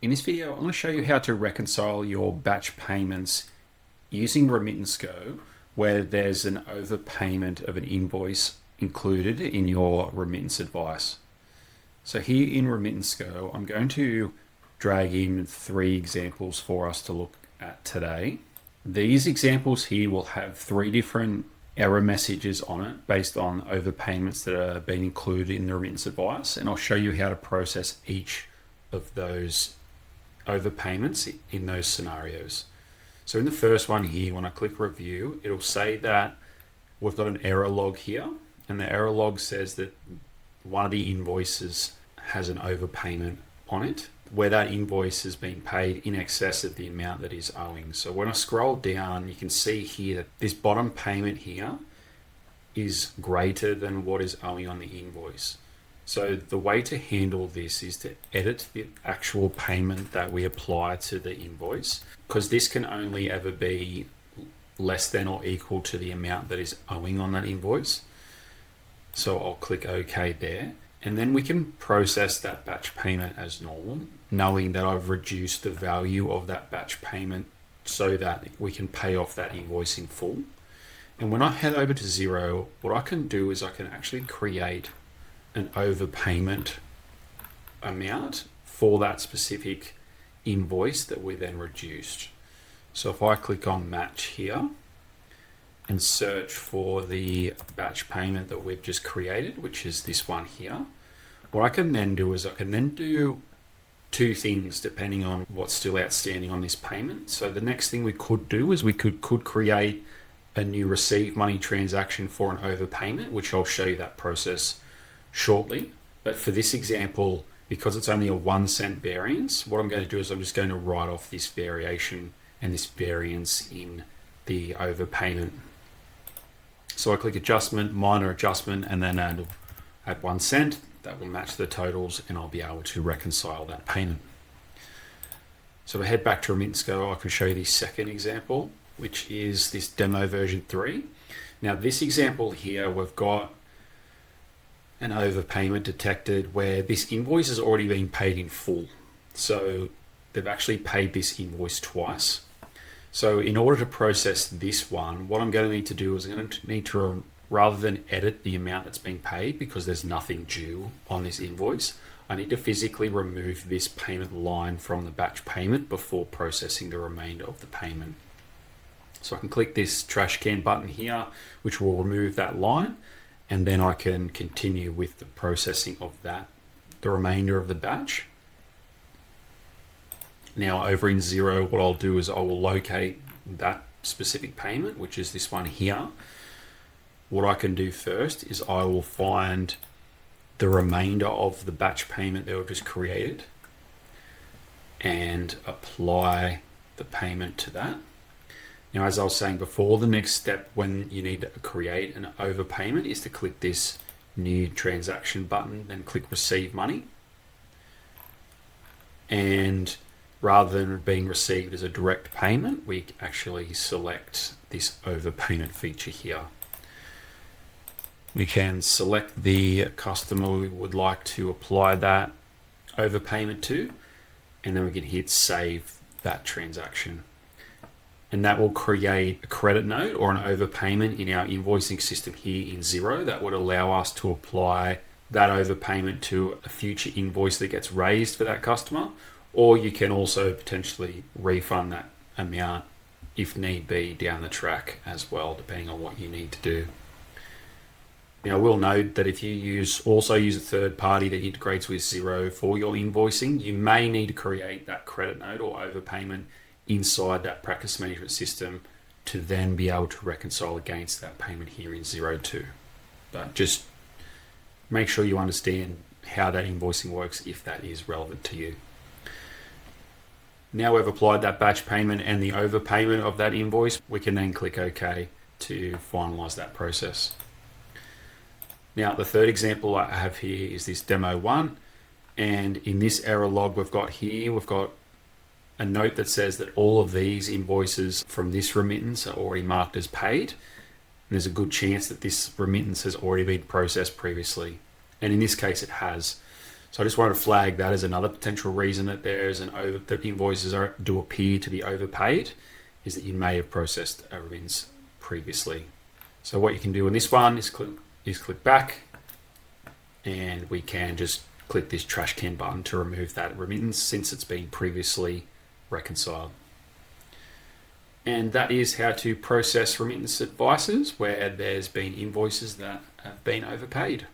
In this video, I'm going to show you how to reconcile your batch payments using Remittance Go, where there's an overpayment of an invoice included in your remittance advice. So here in Remittance Go, I'm going to drag in 3 examples for us to look at today. These examples here will have 3 different error messages on it based on overpayments that are being included in the remittance advice, and I'll show you how to process each of those overpayments in those scenarios. So in the first one here, when I click review, it'll say that we've got an error log here, and the error log says that one of the invoices has an overpayment on it, where that invoice has been paid in excess of the amount that is owing. So when I scroll down, you can see here that this bottom payment here is greater than what is owing on the invoice. So the way to handle this is to edit the actual payment that we apply to the invoice, because this can only ever be less than or equal to the amount that is owing on that invoice. So I'll click OK there, and then we can process that batch payment as normal, knowing that I've reduced the value of that batch payment so that we can pay off that invoice in full. And when I head over to Xero, what I can do is I can actually create an overpayment amount for that specific invoice that we then reduced. So if I click on match here and search for the batch payment that we've just created, which is this one here, what I can then do is I can then do 2 things depending on what's still outstanding on this payment. So the next thing we could do is we could create a new receive money transaction for an overpayment, which I'll show you that process shortly. But for this example, because it's only a 1 cent variance, what I'm going to do is I'm just going to write off this variation and this variance in the overpayment. So I click adjustment, minor adjustment, and then add 1 cent. That will match the totals, and I'll be able to reconcile that payment. So if I head back to Remittance Go, I can show you the second example, which is this demo version 3. Now this example here, we've got an overpayment detected where this invoice has already been paid in full. So they've actually paid this invoice twice. So in order to process this one, what I'm going to need to do is I'm going to need to, rather than edit the amount that's been paid because there's nothing due on this invoice, I need to physically remove this payment line from the batch payment before processing the remainder of the payment. So I can click this trash can button here, which will remove that line, and then I can continue with the processing of the remainder of the batch. Now over in Xero, what I'll do is I will locate that specific payment, which is this one here. What I can do first is I will find the remainder of the batch payment that we just created and apply the payment to that. Now, as I was saying before, the next step when you need to create an overpayment is to click this new transaction button and click receive money. And rather than being received as a direct payment, we actually select this overpayment feature here. We can select the customer we would like to apply that overpayment to, and then we can hit save that transaction. And that will create a credit note or an overpayment in our invoicing system here in Xero that would allow us to apply that overpayment to a future invoice that gets raised for that customer, or you can also potentially refund that amount if need be down the track as well, depending on what you need to do. Now, I will note that if you also use a third party that integrates with Xero for your invoicing, you may need to create that credit note or overpayment inside that practice management system to then be able to reconcile against that payment here in Xero too. But just make sure you understand how that invoicing works if that is relevant to you. Now we've applied that batch payment and the overpayment of that invoice, we can then click OK to finalize that process. Now the third example I have here is this demo 1, and in this error log we've got a note that says that all of these invoices from this remittance are already marked as paid. And there's a good chance that this remittance has already been processed previously. And in this case, it has. So I just wanted to flag that as another potential reason that that invoices do appear to be overpaid, is that you may have processed a remittance previously. So what you can do in this one is click back, and we can just click this trash can button to remove that remittance since it's been previously reconciled. And that is how to process remittance advices where there's been invoices that have been overpaid.